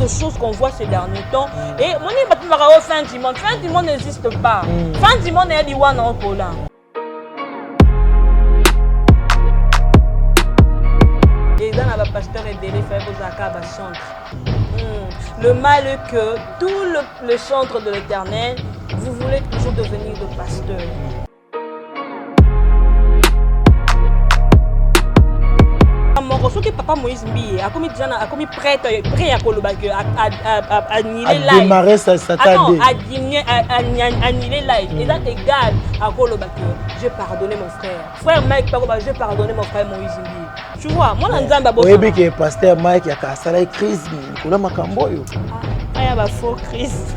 de choses qu'on voit ces derniers temps. Et mon est fin du monde. Fin du monde n'existe pas. Fin du monde est l'Iwan en Poland. Les gens n'avaient pasteur et délai fait vos acabes chantre. Le mal est que tout le centre de l'Éternel, vous voulez toujours devenir de pasteur. Ce que papa Moïse Mbi a commis prêtre prêt à démarrer sa annihiler live. Et ça égal à Kolobake. J'ai pardonné mon frère. Frère Mike, j'ai pardonné mon frère Moïse Mbi. Tu vois, moi dans Zamba boss. Oui, que pasteur Mike a cassé la crise. Kola makambo yo. Ah, ya ba faux crise.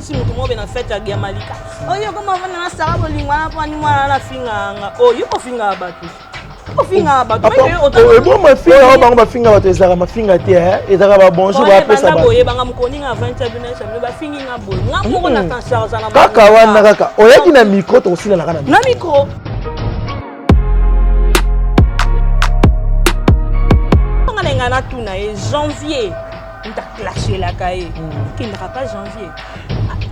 Si nous tomons bien en fait à Gamalika. Oh yo comment on a ça pour lingwana pour animal la finga. Oh yo ko finga batu. Ko finga batu. Et bon ma finga on ba finga batu ezaka ma finga te et ezaka ba bonjour ba pesa ba. Boye banga mukoni nga 20 business ba fingi nga boye. Nga moko na tan charge na ba. Kaka wana kaka. Oyaki na micro to osila na kana. Na micro. On a ngana tuna janvier. On t'a clashé la cahier. Qui n'aura pas janvier.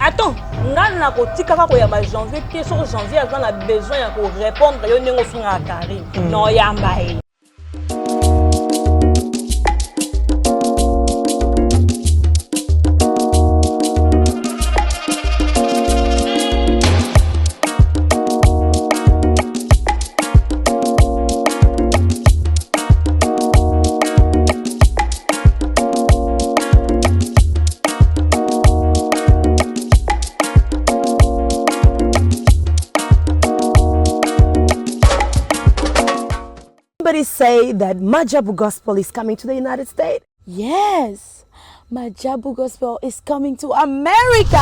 Attends, on a janvier, qui sur janvier, on a besoin de répondre à Karim. Non, il y a un say that Majabu Gospel is coming to the United States? Yes, Majabu Gospel is coming to America.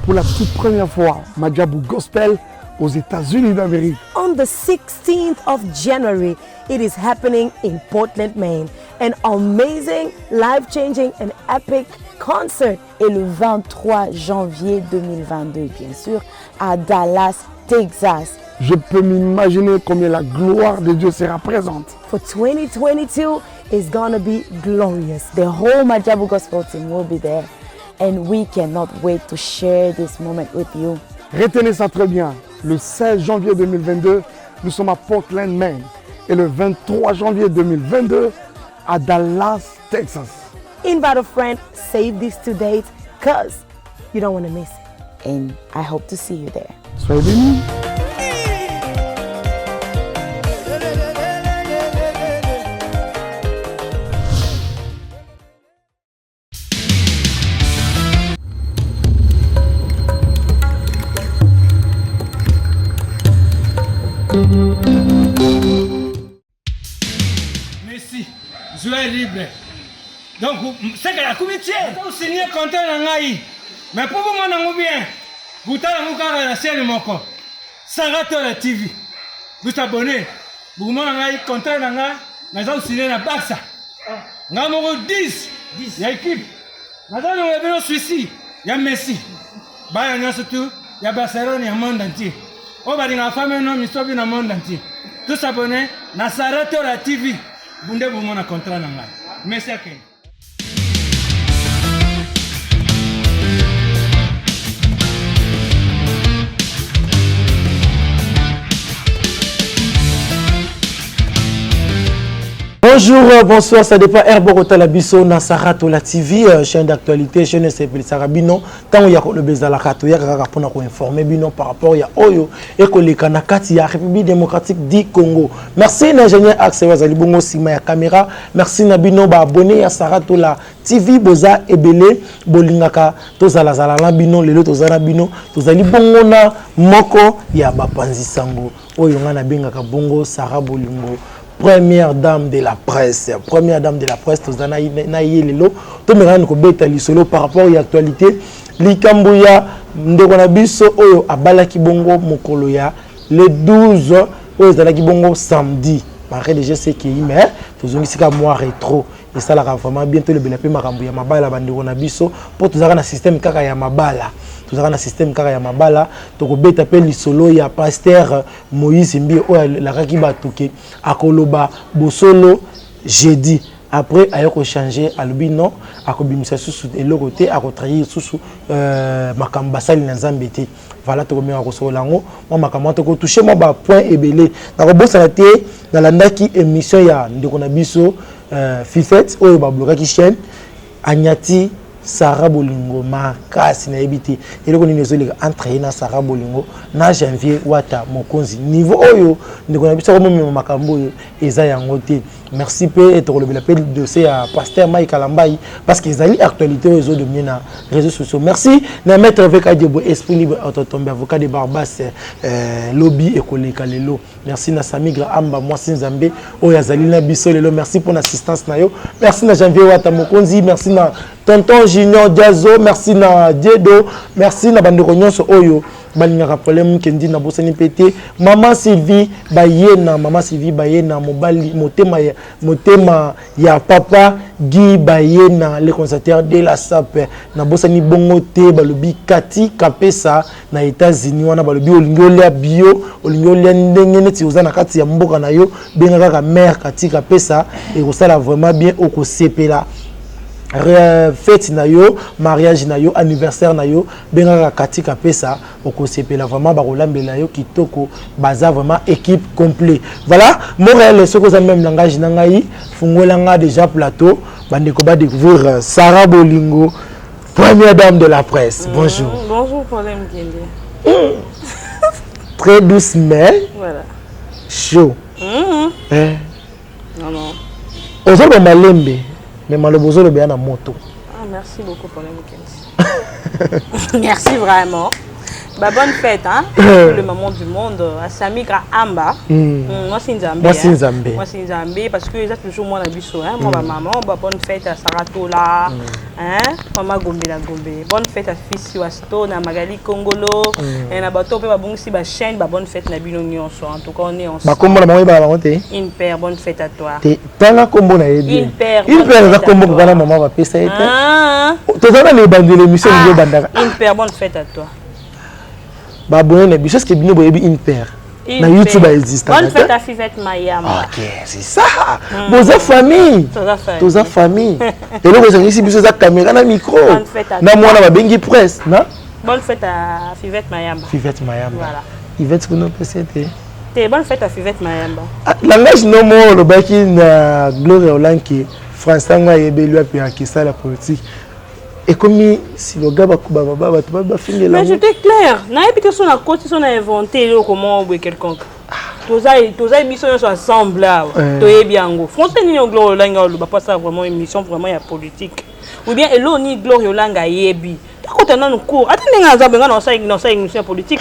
Pour la toute première fois, Majabu Gospel aux États-Unis d'Amérique. On the 16th of January, it is happening in Portland, Maine. An amazing, life-changing and epic concert. Et le 23 janvier 2022, bien sûr, à Dallas, Texas. Je peux m'imaginer combien la gloire de Dieu sera présente. For 2022 is gonna be glorious. The whole Majabu Gospel team will be there, and we cannot wait to share this moment with you. Retenez ça très bien. Le 16 janvier 2022, nous sommes à Portland, Maine, et le 23 janvier 2022 à Dallas, Texas. Invite a friend, save these two dates, cause you don't want to miss it. And I hope to see you there. Soyez bénis. Merci, Joël libre. Donc, c'est que la comité, vous signez contrat dans l'AI. Mais pour vous, moi, bien, vous avez la scène de mon corps. Saratola TV. Vous abonnez. Vous avez un contrat dans l'AI. Vous avez signé la Barça. Nous avons 10. Il y a équipe. Nous avons un Suisse. Il y a Messi. Il y a surtout, il y a Barcelone, il y a le monde entier. On va dire la femme et l'homme, ils sont dans le monde entier. Tous abonnés, na Saratola TV. Vous avez un contrat dans l'AI. Merci à vous. Bonjour, bonsoir, ça dépend Herbor Otalabiso, Nasaratola TV, chaîne d'actualité, chaîne s'appelle Sarabino. Tant il y a le Bezalakato, il y a pour informer Bino par rapport à Oyo et Koleka Nakati, la République démocratique du Congo. Merci l'ingénieur Axe Wazalibongo Sima ya caméra. Merci Nabino ba abonné à Saratola TV, Boza Ebele, Bolingaka, Tozala Zala Bino, Lelo Tozala Bino, Tozali Bongo na Moko, ya Bapanzi Sango. Oyo ngana bengaka Bongo Sara Bolingo. Première dame de la presse, Tozana Naïlelo, Tomerano Betali Solo par rapport à l'actualité. Likamboya, Ndekonabiso, Oyo, Abalaki Bongo, Mokoloya, le 12, Oyo, Zalaki Bongo, samedi. Pareil, déjà, c'est qui, mais, tous les mois rétro. Et ça, la vraiment bientôt le Belapé Marambuya, Mabala, Bandekonabiso, pour tous un système Kaka Yamabala. tout ça na système kaka ya mabala to ko beta pe lisolo ya pasteur Moïse Mbi o la kaki ba toke akoloba bosolo jeudi après ayo ko changer alobi non akobimisa susu eloko te akotrahir susu makamba sali na Nzambe te voilà to komeka ko solango moi makamba to ko toucher moi ba point ebele na ko bosa te na landaki émission ya ndeko na biso Fifette oyo ba bloquer chaîne Anyati Sarah Bolingo makasi na ebiti eloko nini ezoleka entre na Sarah Bolingo na janvier wata mokonzi niveau oyo ndeko na biso ko momema makambo oyo eza yango te merci pe to kolobela pe dossier à pasteur Mike Kalambai parce que ezali actualité aux autres de na réseaux sociaux merci na maître avec Adjebo esprit libre autotombe avocat de Barbas lobby ekoleka lelo merci na Samigra Amba moi Nzambe oyo azali na biso lelo merci pour l'assistance na yo merci na janvier wata mokonzi merci na tonton Junior Diazo merci na Diedo merci na bandeko nyonso oyo balingaka problème kendi na bosani pété maman Sylvie bayena mobali motema ya papa Guy bayena le conservateur de la SAP na bosani bongo te balobi Kati Kapesa na États-Unis wana balobi olingi olia bio olingi olia ndenge neti ozana kati ya mboka na yo benga kaka mère Kati Kapesa et kosala vraiment bien okosepela fête na yo mariage na yo anniversaire na yo benga Kati Kapesa okosepela vraiment ba rolambela yo kitoko baza vraiment équipe complet voilà Montréal ce que même langage na ngai fungolanga déjà plateau bandeko ba découvrir Sarah Bolingo première dame de la presse bonjour bonjour problème Kende très douce mais voilà chaud non ozoba malembe mais malobozo le bien à moto. Ah, merci beaucoup pour le week-end. Merci vraiment. Bah, bonne fête, hein? Le moment du monde. À Samigra Amba. Moi, c'est Nzambe. Moi, c'est Nzambe. Moi, c'est Nzambe parce que c'est toujours moi la biso. Hein? Moi, ma maman. Bah, bonne fête à Saratola. Hein? Maman Gombe la Gombe. Bonne fête à Fissi Wasto, à Magali Congolo. Et à Bato, bah, bon, si, bah, chaîne, bah, bonne fête à Bilognon. En tout cas, on est ensemble. Bah, comment la maman va la monter? Une paire, bonne fête à toi. T'as la combo na yedi. Une paire. Une paire, la combo que la maman va payer ça. Tu as les bandes de l'émission de Bandara. Une paire, bonne fête à toi. Bah bon, mais ce qui est bien, c'est une paire. Na YouTube existe. Bonne fête à Fivette Mayama. Ok, c'est ça. Vos famille. Vos famille. Et là, vous avez ici, vous avez caméra, na micro. Bonne fête à toi. Na moi, na bengi presse, non? Bonne fête à Fivette Mayama. Fivette Mayama. Voilà. Fivette, vous nous précédez. Bonne fête à Fivette Mayamba. Langage non moi, le baki na Gloria Olanki, François Ngaïbelua puis à qui ça la politique. Et comme si le gars va finir là. Mais j'étais clair. N'a pas que son à côté, son a inventé comment ou quelconque. Tous les missions sont ensemble là. Tout est bien go. Français ni Gloria Olanga, le pas ça vraiment une mission vraiment ya politique. Ou bien elo ni Gloria Olanga yebi. Quand on a nos cours, attendez on ça une mission politique.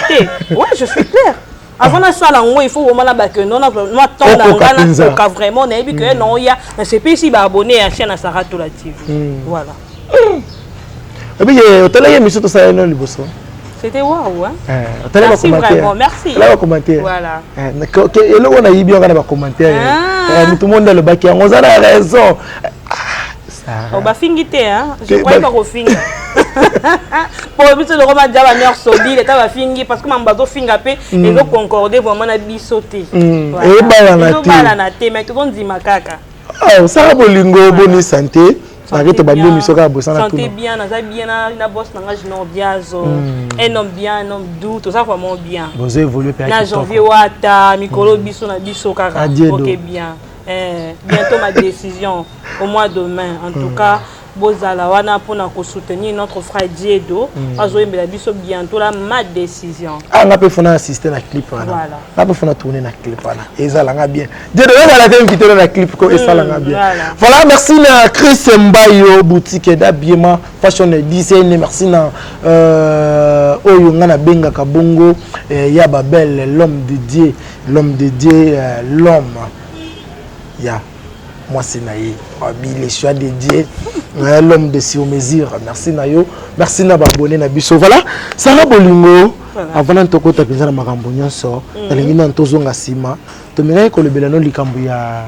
Ouais, je suis clair. Avant la salle en haut, il faut vraiment la que non, attendre vraiment, on a vu que non, il y a c'est pas ici abonné à la chaîne à Saratola TV. Voilà. Et puis, tu as émission tout ça non le boss. C'était waouh hein. Merci vraiment, merci. Là va commenter. Voilà. Et là on a eu bien on va commenter. Tout le monde dans le bac on a raison. On va fingiter hein. Je crois pas qu'on finge. Pour le but de remettre déjà la meilleure solide, l'état va finir parce que mon bateau finit à paix et donc concorder vraiment la bisoté. Et balanaté, mais tout le monde dit macaca. Ah, ça va Bolingo, bonne santé. Santé bien, na boss na biazo. Un homme bien, un homme doux, tout ça vraiment bien. Vous évoluez par na janvier wata, mikolo biso na biso kaka. OK bien. Bientôt ma décision au mois de mai en tout cas. Bozala wana pour soutenir notre frère Diedo. Azoyembela biso bientôt là ma décision. Ah on peut faire assister na clip là. Voilà. On peut faire tourner na clip là. Et ça langa bien. Diedo on va la inviter dans la clip ko et ça langa bien. Voilà, merci na Chris Mbayo boutique d'habillement fashion design merci na oyo ngana benga kabongo ya Babel l'homme de Dieu l'homme. Ya moi c'est naïe les choix dédiés l'homme de sur mesure merci nayo merci na babonné na biso voilà Sarah Bolingo avant ntoko tapinza na makambo nyonso talingi na ntozonga sima to menga ko lebela no likambo ya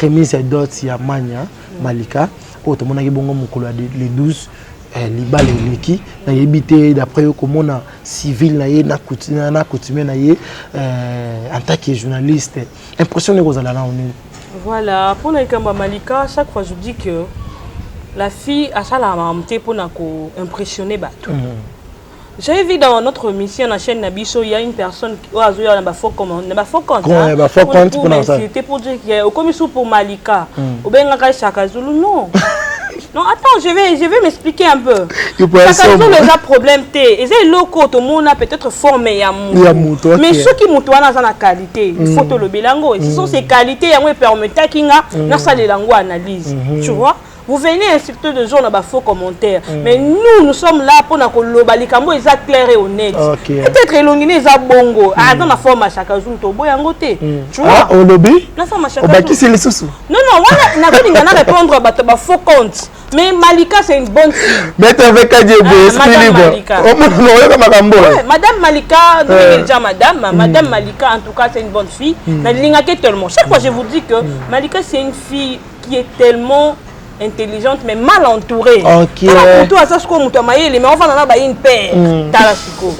remise ya dot ya manya malika o to monaki bongo mukolo les 12 libala eleki na yebité d'après comment na civil na ye na coutume na ye en tant que journaliste impressionné aux alana on. Voilà, pour les Kamba Malika, chaque fois je dis que la fille a ça la mamté pour impressionner bateau. J'ai vu dans notre mission la chaîne Nabiso, il y a une personne qui a joué dans faux compte, c'était pour dire qu'il y a comme pour Malika, ou bien Chaka Zulu, non. Non, attends, je vais m'expliquer un peu. Chaka Zulu les a problème té, et c'est locaux tout le monde a peut-être formé ya moutou. Mais ceux qui moutou dans la qualité, il faut te le bilango, ce sont ces qualités qui permettent kinga na ça les langues analyse. Tu vois? Vous venez insulter des gens dans les faux commentaires. Mais nous sommes là pour nous dire que les gens clair et honnête. Peut-être que les gens bongo. Dans la forme à chaque jour, tu vois? Au lobby? La forme à chaque jour. Qui c'est les sous? Non, on a pas répondre à faux compte. Mais Malika, c'est une bonne fille. Mais tu avec Madame Malika, déjà Madame Malika, en tout cas, c'est une bonne fille. Chaque fois, je vous dis que Malika, c'est une fille qui est tellement intelligente mais mal entourée. Ok. Pour toi, ça c'est comme toi, mais on va en avoir une paire. Talasiko.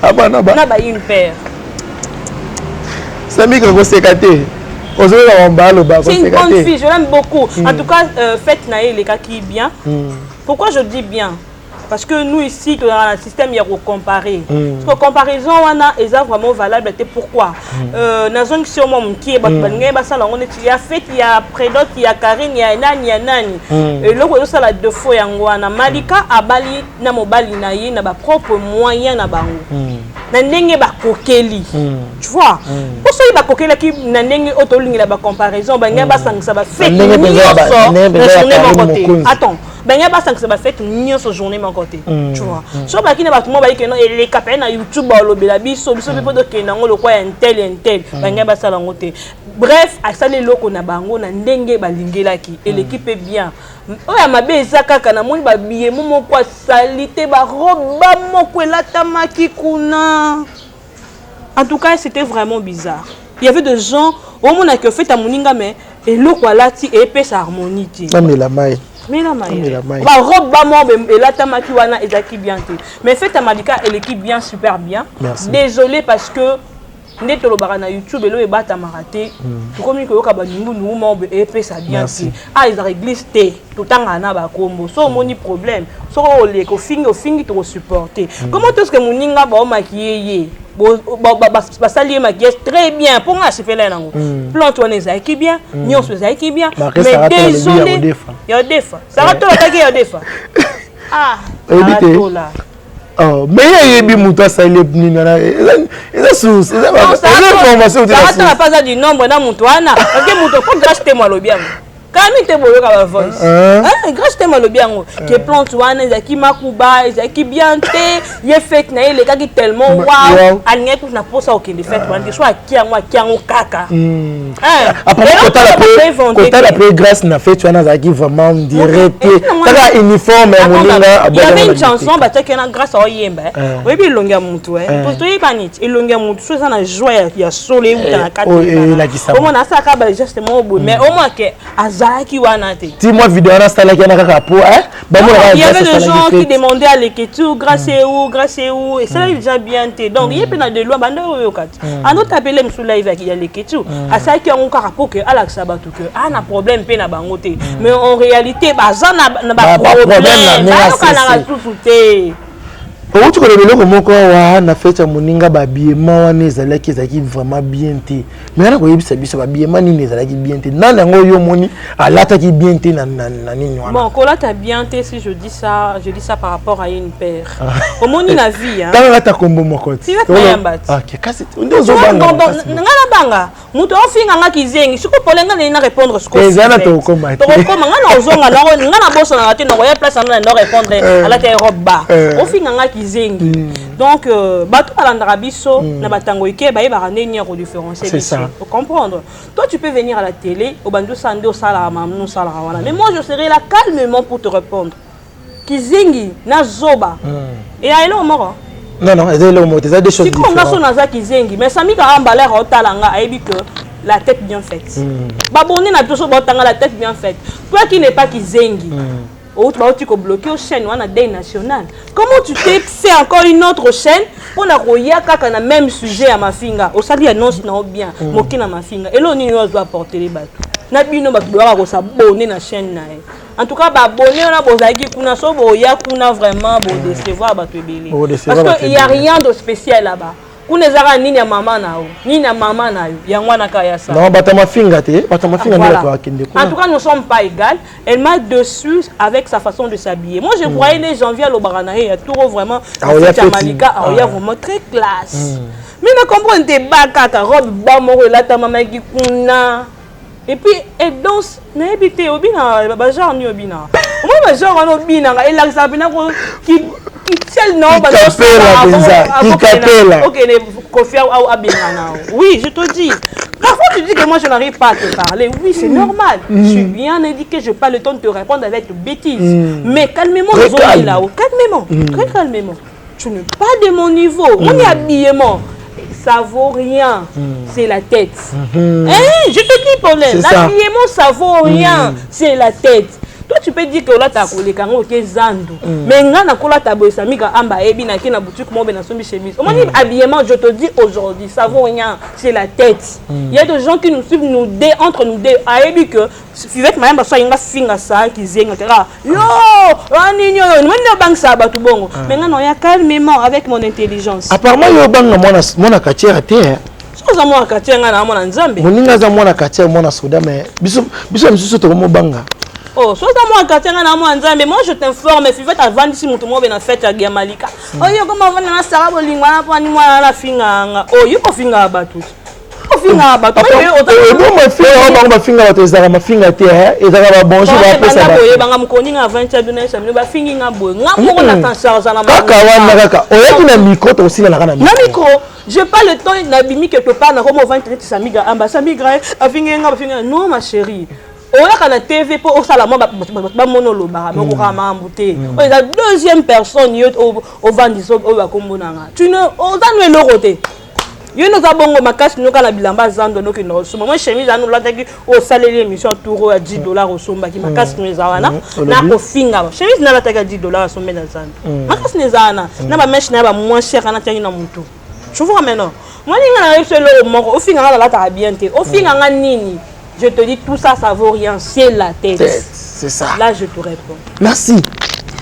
Ah bah non bah. On a une paire. C'est mieux que vous sécatez. C'est une bonne fille, je l'aime beaucoup. En tout cas, faites naïe les cas qui est bien. Pourquoi je dis bien? Parce que nous ici, dans le système, il y a comparé. Parce que comparaison, est vraiment valable. Pourquoi? Dans la zone qui est il y a fait, il y a Prédote, il y a Karine, il y a Nani, il y a Nani. Et là, il y a deux fois. Malika a bali na mobali na ye na ba propre moyen na bango. Na ndenge ba kokeli. Tu vois? Pour ça, il ba kokeli qui na ndenge otolingi la ba comparaison, ba ngeba sang ça ba fait. Attends. Ben ya ba sang ça ba fait nyo so journée mon côté. Tu vois? So ba kina ba tout monde ba que non les capé na YouTube ba lobela biso biso pe de que nango le quoi un tel. Ben ngeba ça lango te. Bref, à ça les locaux na bango na ndenge ba lingelaki et l'équipe est bien. Oya mabe ezaka na moni ba billet momo kwa salité ba robe ba moko elatamaki kuna. En tout cas, c'était vraiment bizarre. Il y avait des gens au monde qui ont fait ta moninga mais et le quoi là ti et sa harmonie ti. Mais la maille. Mais la maille. Ba robe ba mo elatamaki wana ezaki bien te. Mais fait ta Malika et l'équipe bien super bien. Merci. Désolé parce que ndé to lobaka na YouTube elo e bata maraté to komi ko yoka ba ningu nuuma e pesa bien ti ah ils réglissent té tout tanga na ba kombo so moni problème so le ko fingi to supporter comment est-ce que moninga ba o maquiller ba salier maquillage très bien pour nga se fait là nango plante on est qui bien nyonso est qui bien mais désolé ya defa ça va to la ya defa ah là. Oh, mais il y a des ça il est venu là. C'est sous, c'est information. Ça va pas du nombre dans Moutouana. Parce que Moutou faut grâce moi le bien. Quand tu boyo ka voice. Grâce moi le bien que plante wana ezaki makuba, ezaki bien té, il fait na les gars qui tellement waouh, anye pour na posa au kende fait wana soit kiango kaka. Après quand la plus grâce na fait tu as zaki vraiment direct. T'as uniforme moninga. Il y avait une chanson ba teke na grâce au yemba. Oui bi longa mutu to yi panit, ilonga mutu so ça na joie ya soleil ou dans la carte. Au moins ça ka ba justement beau mais au moins que dis-moi vidéo na stala qui na kaka pour hein il y avait des gens qui demandaient à l'écriture grâce où et ça il déjà bien té donc il y a plein de lois banda yo kati en autre appelé monsieur live qui a l'écriture à ça qui on kaka pour que ala sabatu que na problème pe na bango té mais en réalité baza na ba problème na tout té. Au tu connais le comment quoi na fait moninga ba biema wana ezalaki ezaki vraiment bien té mais na ko yebisa biso ba biema nini ezalaki bien té na nango yo moni alata ki bien té na nini wana bon kola ta bien té si je dis ça par rapport à une paire au moni na vie hein quand ta kombo moko ti ok kasi ndozo banga ngana banga muto ofinga nga kizengi siko polenga na répondre ce que ezana to koma to koma ngana ozonga na ngana boso na te na ya place na répondre ala te roba ofinga nga zengi donc bato balandaka biso na batango ike baye barandeni ya ko différencier biso faut comprendre toi tu peux venir à la télé au bandu sande au sala mamnou sala wana mais moi je serai là calmement pour te répondre kizengi na zoba et ailo moko non ezelo mo des choses différentes si comme na za kizengi mais sami ka ambalera otalanga ayebi que la tête bien faite baboni na biso botanga la tête bien faite toi qui n'est pas kizengi tu vas bloquer aux chaînes, on a des nationales. Comment tu t'es fait encore une autre chaîne pour na roya kaka na même sujet à ma finga. Au sali annonce na bien, moki na ma finga. Et là on doit apporter les bateaux. Na bino ba doit s'abonner na chaîne na. En tout cas, abonner on a bozaki kuna so boya kuna vraiment bo décevoir bateau belé. Parce qu'il y a rien de spécial là-bas. Kunezara nini ya mama na yo, nini ya mama na yo, yangwa na kaya sa. Non, batama finga te, batama finga ni la toi kende. En tout cas, nous ne sommes pas égales. Elle m'a dessus avec sa façon de s'habiller. Moi, je croyais les janvier à l'Obaranahe, il y a tout vraiment Malika, il y a vraiment très classe. Mais je comprends tes bakaka, robe bamoro là ta maman qui kuna. Et puis elle danse, n'a habité au bina, bazar ni au bina. Moi bazar en au bina, elle a ça bina qui oui, je te dis. Parfois tu dis que moi je n'arrive pas à te parler. Oui, c'est normal. Je suis bien éduqué, je n'ai pas le temps de te répondre avec bêtises. Mais calmement, là-haut. Calmement. Tu n'es pas de mon niveau. Mon habillement, ça vaut rien. C'est la tête. Je te dis, Pauline, l'habillement, ça vaut rien. C'est la tête. Toi, tu peux dire que là, tu as collé quand tu es zando. Mais quand tu as collé ça, tu as na boutique, chemise. Habillement, je te dis aujourd'hui, ça vaut rien. C'est la tête. Il y a des gens qui nous suivent, entre nous deux. Et que, si vous êtes même ça, il y a finga ça, qui zing, etc. Yo, mais non, il y a calmement avec mon intelligence. Apparemment, il y a mon quartier à terre. Je suis un quartier à Nzambe. Mon quartier à Soda, mais oh, soit moi un quartier mais moi je t'informe, si vous êtes avant d'ici mon tournoi na fête à Giamalika. Oh yo comment on na sara bolingwa na pa ni moi la finga. Oh yo ko finga batu. Ko finga batu. Bon ma finga ba finga batu ezaka ma finga te et ça va bonjour ba pesa ba. Ba ngam ko ni nga 20 dona sa ba fingi nga boy. Nga mo na tan charge na ma. Kaka wana kaka. Oyo na micro to aussi na kana micro. Na micro, j'ai pas le temps d'abimi quelque part na comme 20 sa miga amba sa migra a finga nga ba finga. Non ma chérie. On a la TV pour la monologue, la deuxième personne au Vendiso au Kombonanga. Tu ne on le côté. Il nous a bon ma casse nous la bilamba zando no kino so moi chemise anu la taki au salaire émission tour à $10 au somba qui ma casse nous zawana na ko finga chemise na la taka $10 au somba na zando ma casse nous zawana na ba mesh na ba moins cher na tangi na mutu. Je vous ramène. Moi ninga na yeso lo mo au finga la ta bien te au finga nga nini. Je te dis, tout ça, ça vaut rien. C'est la tête. C'est ça. Là, je te réponds. Merci.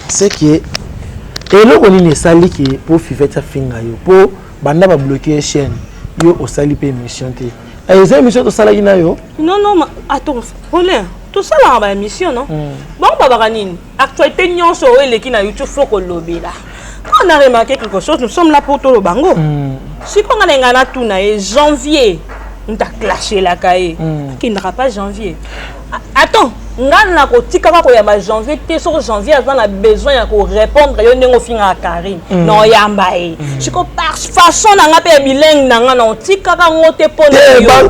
C'est que... Et là, on est sali qui pour faire ta finga yo. Pour banda ba bloquer chaîne. Yo au sali pe émission te. Et les émissions to sala ina yo? Non, attends. Olé, tout ça là, ba émission, non? Bon, babaranine. Actualité nyonso eleki na YouTube faut ko lobby là. Quand on a remarqué quelque chose, nous sommes là pour tout le bango. Si on a ngana tout na janvier. On t'a clashé la caille. Qui n'aura pas janvier. Attends, on a janvier, sur janvier, on a besoin de répondre à fin à Karim. Non, yambaye. Je compare façon on a pas bilingue on tika on te pone.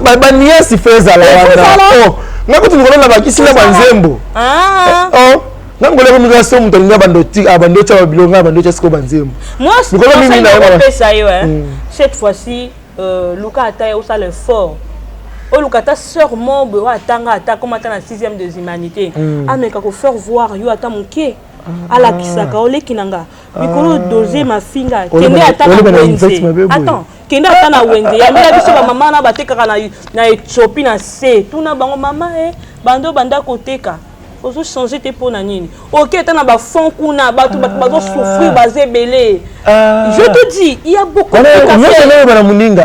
Ba nia si fait à la. Oh, na ko tu ngona na bakisi na banzembo. Ah. Oh. Ngangole ko mutasa umuntu nga bandoti abandoti abilonga bandoti siko banzembo. Moi, cette fois-ci Luka Ataye aussi le fort. Oh Luka ta sûrement bewa atanga ata comme ata na 6e des humanités. Ah mais kako faire voir yo ata muke. Ala kisaka ole kinanga. Mikolo doser ma finga. Kende ata na wenze. Attends, kende ata na wenze. Ya mila biso ba mama na bateka na Ethiopie na se. Tuna bango mama bando banda koteka. Ozo changer tes peaux na nini. OK, tu na ba fond kuna batu bazo souffrir bazé belé. Je te dis, il y a beaucoup de trucs à faire.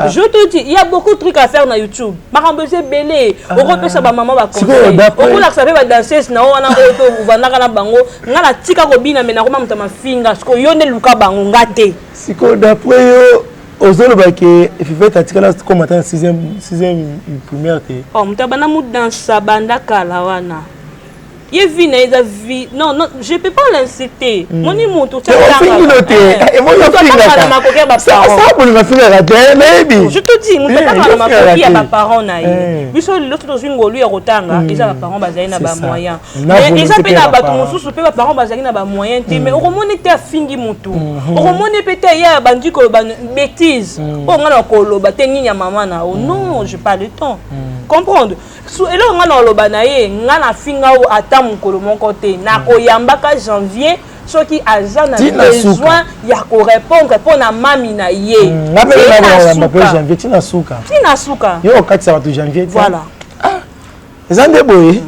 Je te dis, il y a beaucoup de trucs à faire na YouTube. Marambezé belé, on repère ça ba maman ba conseil. On la savoir ba danseuse na wana oto vanda na bango, ngala tika ko bina mena ko mamta ma finga, sko yone luka bango ngate. Siko d'après yo ozolo ba ke ififet atikala comme attend 6e première té. Oh, mtabana mu dansa banda kala wana. Il vit dans vie. Non, je ne peux pas l'inciter. Mon imou, tout ça. Je te dis, mon parents l'autre dans une golue rotanga, ils ont parents basés na ba moyen. Mais ils appellent à bateau sous peu parents basés na ba moyen, mais au moment était à fingi mutu. Au moment peut-être hier bandi ko bêtise. On a ko lo bateni ya maman na. Non, j'ai pas le temps. comprendre eloko nga na oloba na ye nga na finga o ata mokolo moko te nakoyambaka janvier soki aza na besoin ya korépondre mpo na mami na ye tina suka yo okatisa bato janvier voilà eza nde boye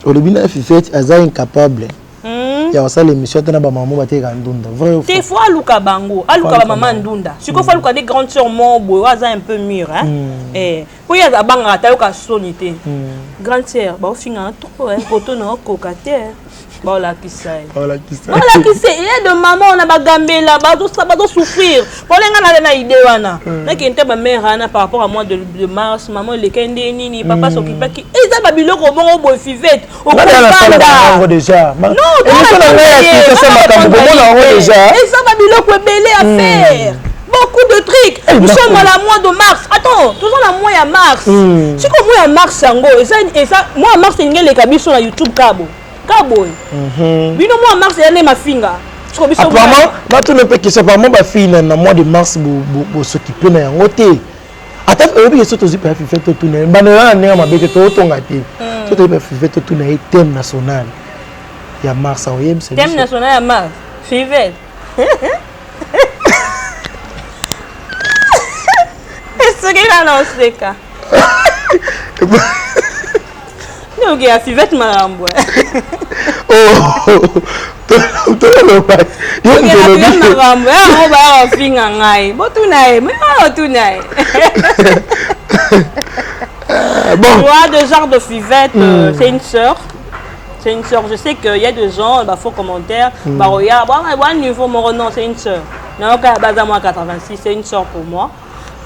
olobi na fifete aza incapable ya kosala émission te na bamamo bateka ndunda vrai te fo aluka bango aluka bamama ndunda sikoyo fo aluka nde grande sœur mo boye aza un peu mûre po ye abangaka ata yoka soni te grande sœur baofingaka trop poto na okoka te baolakisa ye de maman na bagambela bazosouffrir polenga na na idée wana nake nte bamère ana par rapport à mois de mars maman eleka nde nini papa s'occupaki eza babiloko bongo boye fivete okobanda déjà eza babiloko ebele à faire beaucoup de trucs. Nous sommes à la mois de mars. Attends, nous sommes à la mois de mars. Si comme mois de mars, mois de mars, c'est une les sur YouTube Cabo. Bino mois de mars, il y a ma finga. Apparemment, maintenant on peut que c'est apparemment ma fille dans le mois de mars pour s'occuper de l'angoté. Attends, il y a surtout pas fait tout tourner. Banana n'est ma bête tout ton gâté. Tout est fait tout tourner thème national. Il y a mars à OM. Thème national à mars. Fivet. Est-ce qu'il a lancé ça? Non, il y a Fivet Marambo. Oh, tu le vois. Il y a Fivet Marambo. On va en finir en aïe. Bon, tout n'aille, mais non, tout n'aille. Bon. Toi, de genre de Fivet, c'est une sœur. C'est une sœur. Je sais qu'il y a des gens, il faut commentaire. Bah, regarde, bon, niveau mon non, c'est une sœur. Non, à moi 86, c'est une sœur pour moi.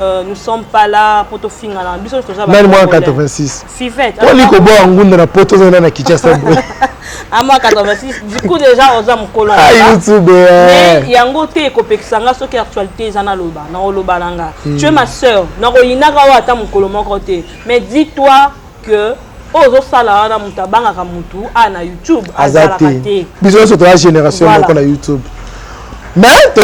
Nous ne sommes pas là pour te finir à l'ambition. Même moi en 86. Fivette. On dit qu'on a un poteau dans la Kinshasa. À moi 86. Du coup, déjà, on a mon colon. Ah, YouTube. Mais il y a un côté qui est ce qui est actualité. Tu es ma soeur. Mais dis-toi que. Ozo sala na mutabanga ka mutu ana YouTube azalakate biso so la génération moko na YouTube mais tu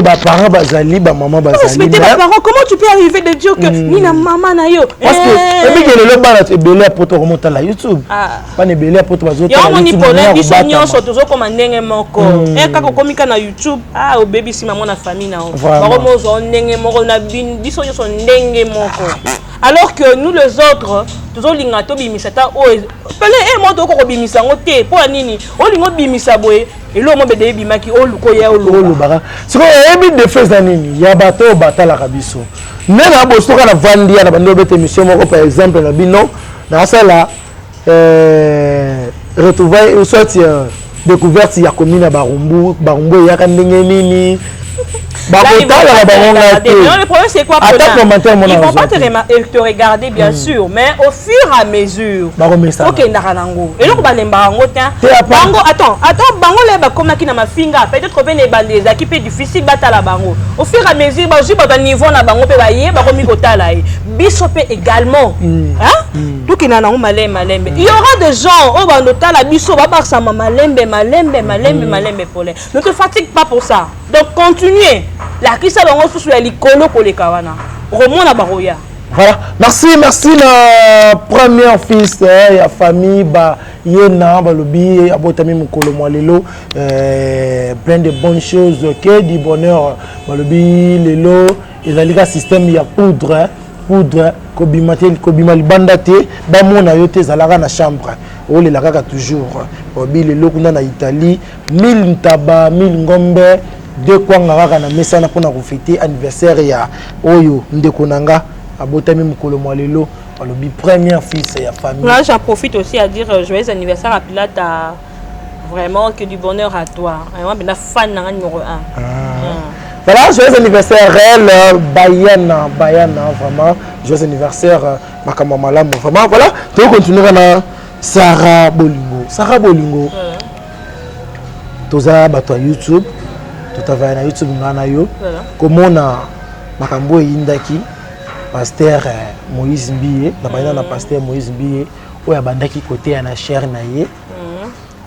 ba parents bazali ba maman bazali mais tes parents comment tu peux arriver de dire que ni na maman na yo parce que et que le bana te belé pour te remonter la YouTube pas ne belé pour te bazo ta YouTube yo ni biso nyonso tozo koma ndenge moko e kako komika na YouTube o baby si maman na famille na ba mozo ndenge moko na biso nyonso ndenge moko. Alors que nous les autres, tous les gens qui bimisa ta o pelé moi to ko bimisa ngote po nini o lingo bimisa boye et lo mo bede bimaki o luko ya o lo bara siko ebi de fes nini ya bato batala kabiso nena bo soka na vandia na bando bete mission moko par exemple na bino na sala retrouvailles ou sorti découverte ya commune barumbu ya ka ndenge nini. Le problème c'est quoi? Ils vont pas te regarder bien sûr, mais au fur et à mesure. Ok, narango. Et donc balembango tiens. Bango attends, bango les comme qui na ma finga, peut-être ben les bandés qui peut difficile battre la bango. Au fur et à mesure, ba juste ba niveau na bango pe ba yé ba komi kota là. Bisope également. Hein? Tout qui na nango malembe. Il y aura des gens au bandota la biso ba barsa malembe pour les. Ne te fatigue pas pour ça. Donc continuez. La qui ça va sur les colo pour les kawana. Romona baroya. Voilà. Merci la première fils et la famille ba yena ba lobi abotami mukolo mwalelo plein de bonnes choses que du bonheur ba lobi lelo ezalika système ya poudre kobima libanda te ba mona yo te zalaka na chambre o le lakaka toujours obi lelo kuna na Italie 1000 ntaba 1000 ngombe de quoi ngaka na mesana pona ko fêter anniversaire ya oyo ndeko nanga abotami mukolo mwalelo alobi première fils ya famille. Là j'en profite aussi à dire joyeux anniversaire à Pilata, vraiment que du bonheur à toi. Moi ben fan nanga numéro 1. Voilà, joyeux anniversaire réel Bayana vraiment joyeux anniversaire makama malamu vraiment voilà, tu continuer na Sarah Bolingo. Toza bato YouTube tout à na YouTube ngana yo comment na makambo yindaki pasteur Moïse Mbiye na baina na pasteur Moïse Mbiye oya bandaki côté ya na chair na ye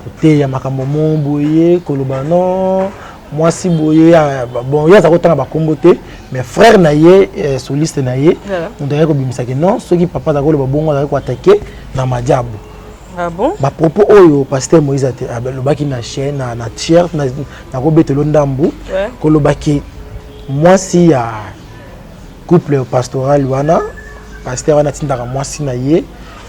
côté ya makambo momboye koloba non moi si boye bon il y a ça autant ba comboté mais frère naie soliste naie on dirait ko bimisa que non ceux qui papa d'accord le bongo ko attaquer na madiabo. Ah bon? Ba propos oyo pasteur Moïse le baki na chaîne na t-shirt na ko betelo ndambu ko le baki moi si ya couple pastoral wana pasteur wana tindaka moi si naie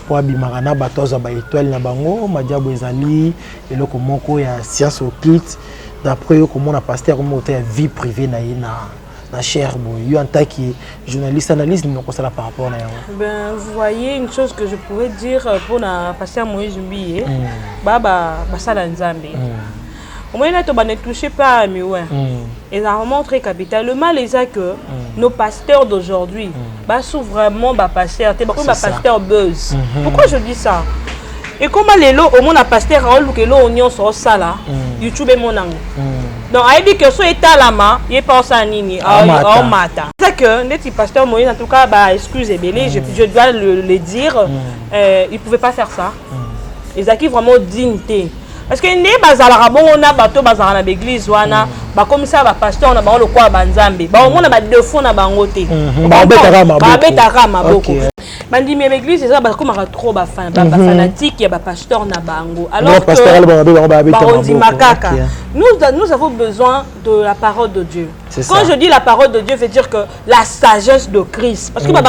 po abimaka na bato azwa ba étoile na bango madiabo ezali eloko moko ya science occulte d'après yo komona pasteur comme auteur ya vie privée na ye na cher boy yo en tant que journaliste analyste nous constate par rapport à ben vous voyez une chose que je pourrais dire pour la pasteur Moïse Mbiye baba basala nzambe au moins là tu ne touches pas à mieux et ça vraiment très capital le mal est que nos pasteurs d'aujourd'hui sont vraiment pasteurs t'es comme pasteur buzz pourquoi je dis ça et comment les lots au monde a pasteur à l'eau que l'eau oignon sur ça là YouTube est mon angle donc il dit que ce état là il est pas ça nini en matin c'est que les pasteurs Moïse en tout cas excusez-moi je dois le dire il pouvait pas faire ça ils acquis vraiment dignité parce que né bazala bon on a bateau bazala na l'église wana ba comme ça ba pasteur na ba le quoi banzambe ba on a ba défaut na bangote ba betaka maboko bandi mais l'église c'est ça ba comme trop ba fanatique ya ba pasteur na bango alors que nous avons besoin de la parole de Dieu. Quand je dis la parole de Dieu, veut dire que la sagesse de Christ. Parce que la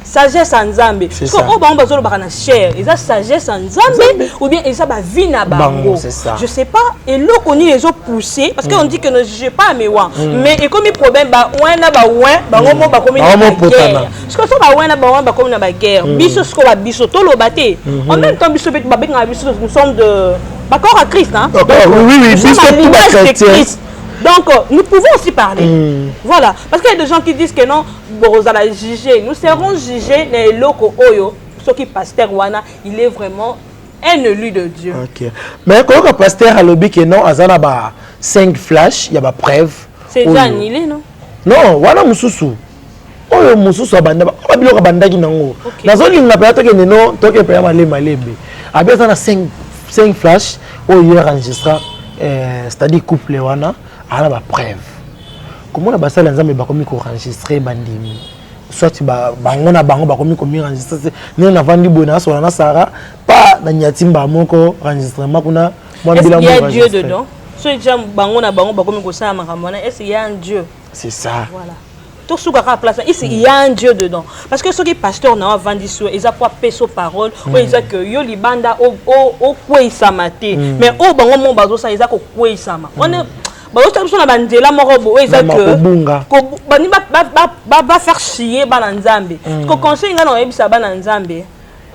sagesse en Zambé. Parce que on cher, ils ont sagesse en Zambé ou bien ils ont vie na bango. Je sais pas. Et là on les a poussés parce qu'on dit que ne jugez pas mais mais et comme il problème ba ouin na ba ouin ba ngomo ba comme une guerre. Parce que ça ba ouin na ba ouin ba comme une guerre. Biso ce qu'on va biso to lo baté. En même temps biso bet ba bet na biso nous sommes de d'accord à Christ hein. Oui, de Christ. Donc, nous pouvons aussi parler. Voilà. Parce qu'il y a des gens qui disent que non, nous allons juger. Nous serons jugés les locaux Oyo. Ce qui pasteur Wana, il est vraiment un élu de Dieu. Ok. Mais quand le pasteur a lobby que non, il y a 5 flashs, il y a des preuves. C'est déjà annulé, non? Non, voilà Moussousou. Oyo Moussousou abanda. Abilo abanda ki nango. Na zone na paya toke neno toke paya malembe. Abia ça na 5 flashs. Oyo enregistré. C'est-à-dire couple wana. À la preuve. Comment la basse l'ensemble va comme enregistrer bandimi. Soit bango na bango ba comme enregistrer. Nous na vendu bonus on a Sarah pas na nyatimba moko enregistrement kuna moi bila mo. Est-ce qu'il y a Dieu dedans? Soit déjà bango na bango ba comme ko ça makamona est-ce qu'il y a un Dieu? C'est ça. Voilà. Tout ce qu'on a place ici il y a un Dieu dedans parce que ceux qui pasteurs na vendu sur ils a pas peso parole ou ils a que yo libanda au quoi samate mais au bango mon bazo ça ils a ko quoi sama. On est bah on a bandela morobo eza que bani ba faire chier bana nzambe ko conseil ngana oyebisa bana nzambe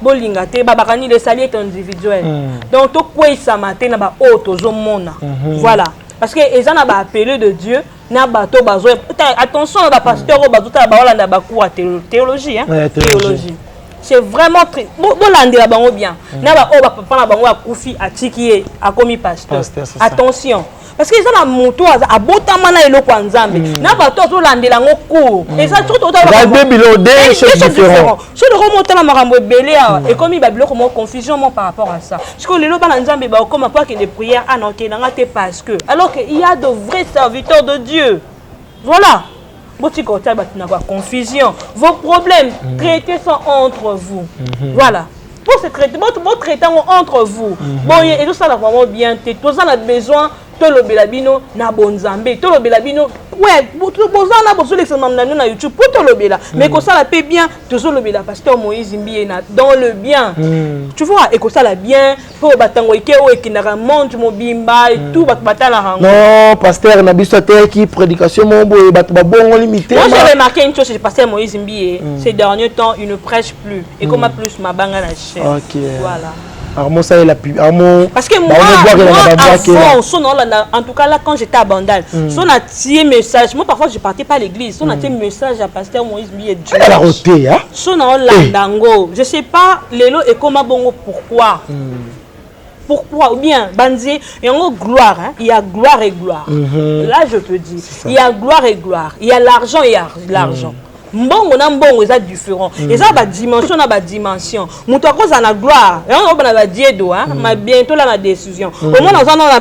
bolinga te ba bakani les saliers individuels donc to kwesa matin na ba auto zomona voilà parce que eza na ba appelé de Dieu na bato bazo attention na ba pasteur o bazo ta ba olanda ba cours théologie hein théologie c'est vraiment très bolandela bango bien na ba o ba papa na bango akufi atiki a commis pasteur attention parce que ça la moto a botama na eloko nzambe na bato azolandela ngo cours et ça surtout ba bébilo des choses différentes je le remonte na makambo belé et comme il ba biloko mo confusion par rapport à ça parce que le loba na nzambe ba comme pas que des prières anoté na ngate parce que alors que il y a de vrais serviteurs de Dieu voilà boti ko ta ba na confusion vos problèmes traitez ça entre vous voilà pour se traiter votre traitant entre vous bon et tout ça là vraiment bien tout ça a besoin to lo belabino na bonzambe to lo belabino ouais boza na bozo l'exemple na YouTube pour to lo bela mais que ça la paie bien to zo lo bela pasteur Moïse Mbiye na dans le bien tu vois et que ça la bien pour batango ike o ekinaka monde mobimba et tout batala rango non pasteur na biso te qui prédication mon boy bat ba bongo limité moi j'ai remarqué une chose chez pasteur Moïse Mbiye ces derniers temps il ne prêche plus et comme plus ma banga na chef voilà. Ça est la parce que moi en tout cas là quand j'étais à Bandal son a tiré message moi parfois je partais pas à l'église son a tiré message à pasteur Moïse Mbiye son a landango je sais pas lelo et comment bongo pourquoi ou bien banzi il y a gloire hein il y a gloire et gloire là je te dis il y a gloire et gloire il y a l'argent et l'argent mbongo na mbongo eza différent eza ba dimension na ba dimension muto akoza na gloire yango na ba diedo ma bientôt là na décision au moins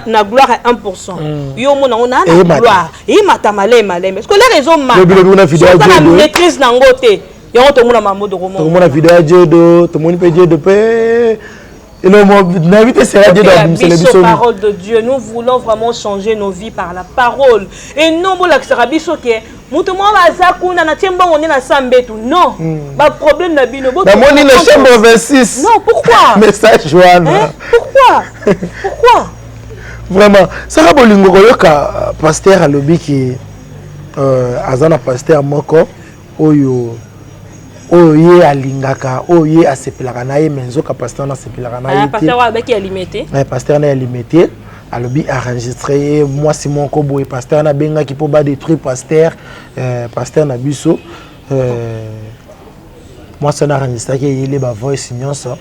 na gloire à 1% yo mona on a na gloire et matamale maleme parce que les raisons ma maîtrise na ngote yango to mona mamodo ko to mona vidéo diedo to moni pe diedo pe. Et non, l'invité sera Dieu dans la parole de Dieu. Nous voulons vraiment changer nos vies par la parole. Et non, bon, la serabiso qui est. Moutouma bazakuna na tiemba on est na sambetu. Non. Ba problème na bino. Ba moni na chambre 26. Non, pourquoi? Message Joanne. Pourquoi? Pourquoi? Vraiment, Sarah Bolingo koyoka pasteur alobi ki azana pasteur moko oyo oye alingaka oye asepelaka na ye menzoka pasteur na sepelaka na ye pasteur wa baki alimité pasteur na alimité alobi enregistré moi Simon Kobo et pasteur na benga ki po ba détruire pasteur pasteur na biso moi ça na enregistré ki yele ba voice nyonso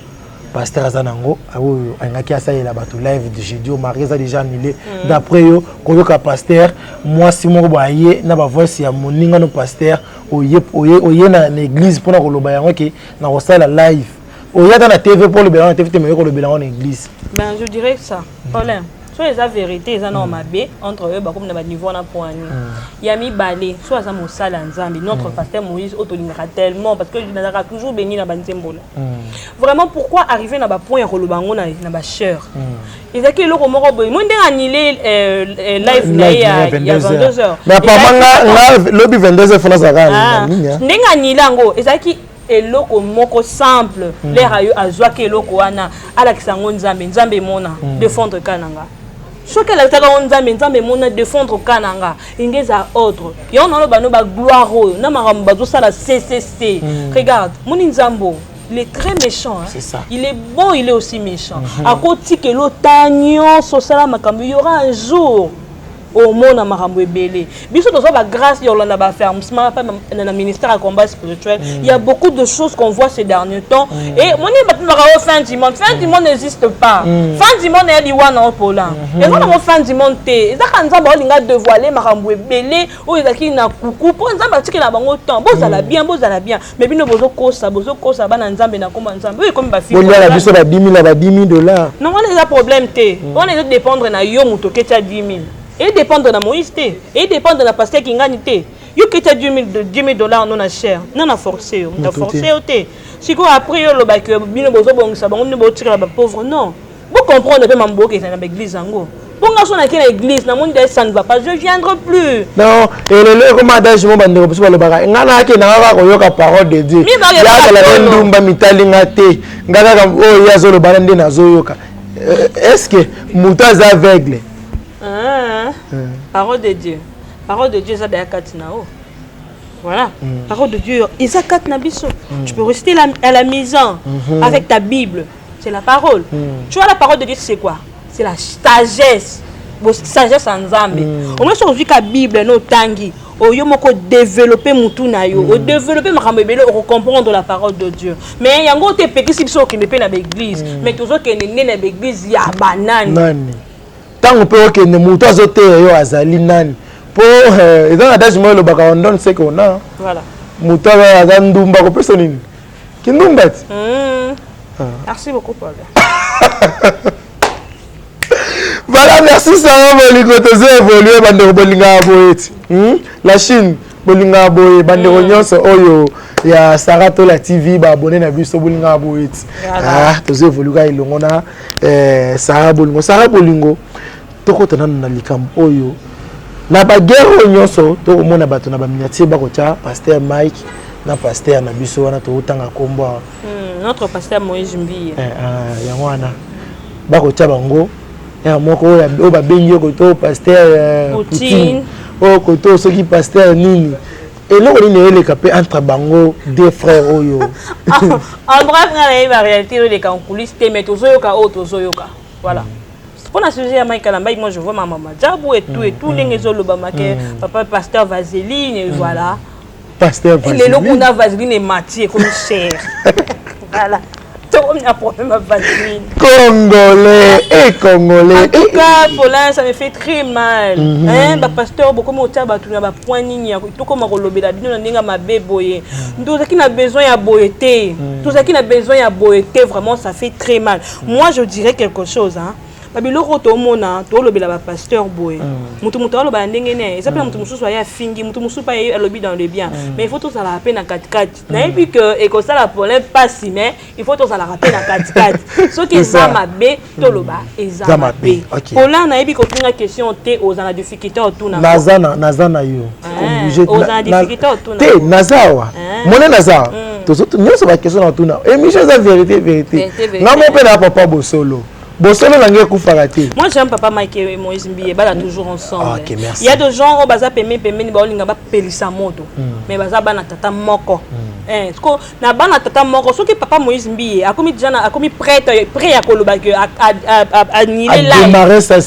pasteur azanango oyo angaki asalela bato live de jeudi au mari ça déjà annulé d'après yo koyoka pasteur moi Simon Kobo aye na ba voice ya moninga no pasteur oye na église pour na koloba yango ke na kosala live oye dans la TV pour le bélan na TV te me ko le bélan en église. Ben je dirais que ça problème soit les vérité ils en ont mabé entre eux ba comme na ba niveau na point yami balé soit ça mo sala nzambi notre pasteur Moïse autolinga tellement parce que il n'a toujours béni na banzembola vraiment pourquoi arriver na ba point ya koloba ngo na ba cher ezaki loko moko boy mo ndenga annulé live na ya 22h mais apparemment lobby 22h fona zakana ndenga annulé ngo ezaki eloko moko simple l'air ayo azwaki eloko wana alakisa ngo nzambe mona défendre kananga soki alakisaka ngo nzambe mona défendre kananga ingeza autre yo nalo bano ba gloire oyo na makambo bazosala CCC regarde moni nzambo il est très méchant hein? C'est ça. Il est bon il est aussi méchant à côté que l'otanyo sosala makambo il y aura un jour au monde à makambo ebele biso tozo ba grâce yolanda ba fermement pas na ministère à combat spirituel il y a beaucoup de choses qu'on voit ces derniers temps et moni batumaka au fin du monde n'existe pas fin du monde est liwana au pola et on a fin du monde te ezaka nzamba olinga dévoiler makambo ebele o ezaki na kuku po nzamba tiki na bango temps bozala bien mais bino bozo kosa bana nzambe na komba nzambe oui comme ba fille on a biso ba 10 000 ba 10 000 $. Non on a problème te on est dépendre na yo muto kecha 10 000 et dépendre de Moïse et dépendre de la pasteur qui gagne té yo que tu 10 000 $ non na cher non na forcé on a forcé té si quoi après yo lo ba que bino bozo bongisa bango ne bo tira ba pauvre non vous comprenez que mambo que na église ngo bonga so na kena église na monde ça ne va pas je viendrai plus non et le comme adage mo bande ko biso lo baka ngana ke na ba ko yoka parole de Dieu ya la ndumba mitalinga té ngaka ka o ya zo lo bana ndi na zo yoka est-ce que mutaza aveugle parole de Dieu ça d'ailleurs katinao voilà parole de Dieu isa katna biso tu peux rester à la maison avec ta Bible c'est la parole tu vois la parole de Dieu c'est quoi c'est la sagesse en Nzambe au moins sur la Bible no tangi oyo moko développer mutu na yo o développer makambo ebele o comprendre la parole de Dieu mais yango te pekisi biso ke ne pe na l'église mais toujours ke ne na l'église ya banane nani tant on peut que ne mutu azote yo azali nani po ezana adage mo lo baka on donne ce qu'on a voilà mutu aza ndumba ko pesa nini kindumba merci beaucoup Paul. Voilà, merci Sarah Bolingo tozo évoluer bande bolinga boyeti la Chine bolinga boye bande nyonso oyo ya Sarah Tola TV ba abonné na biso bolinga boyeti tozo évoluer ilongo na Sarah Bolingo tokotana na likambo oyo na ba guerre nyonso to mona bato na ba miniature ba kocha pasteur Mike na pasteur na biso wana to utanga kombo notre pasteur Moïse Mbiye yango wana ba kocha bango ya moko o ba bengi ko to pasteur Poutine o ko to soki pasteur nini et là on est les capé entre bango deux frères oyo en bref la réalité les cas en coulisses mais tozoyoka o tozoyoka voilà pour la sujet à Mike Kalamba moi je vois ma maman Djabou et tout les zolo ba marqué papa pasteur Vaseline et voilà pasteur Vaseline les locaux on a Vaseline et Mathieu comme cher voilà On a problème à vaseline. Congolais et Congolais. En tout cas, Paulin, ça me fait très mal. Hein, pasteur, beaucoup de temps, tu n'as pas point ni tout comme on lobby la bino n'inga ma béboye. Tout ça qui n'a besoin à boyeté. Tout ça qui n'a besoin à boyeté, vraiment, ça fait très mal. Moi, je dirais quelque chose, hein. Babiloko to mona to lobby la pasteur boy. Mutu mutu alo ba ndenge ne. Ça peut mutu musu soit ya fingi, mutu musu pas ya lobby dans le bien. Mais il faut tout ça la peine à 4-4. Na et puis que et que ça la problème pas si mais il faut tout ça la rappeler à 4-4. Ce qui est ma bé to loba eza ma bé. Pour là na et puis que une question té aux en difficulté autour na. Nazana yo. Obligé aux en difficulté autour na. Té nazawa. Mona nazawa. To so nous c'est pas question autour na. Et Michel c'est vérité. Na mon père papa Bosolo. Moi j'aime papa Mike et Moïse Mbiye, bala toujours ensemble. Okay, merci. Il y a des gens au baza peme ni ba olinga ba pelisa moto. Mais baza bana tata moko. Sko na bana tata moko soki papa Moïse Mbiye akomi déjà akomi prêt à koloba que annihiler live. Démarrer ça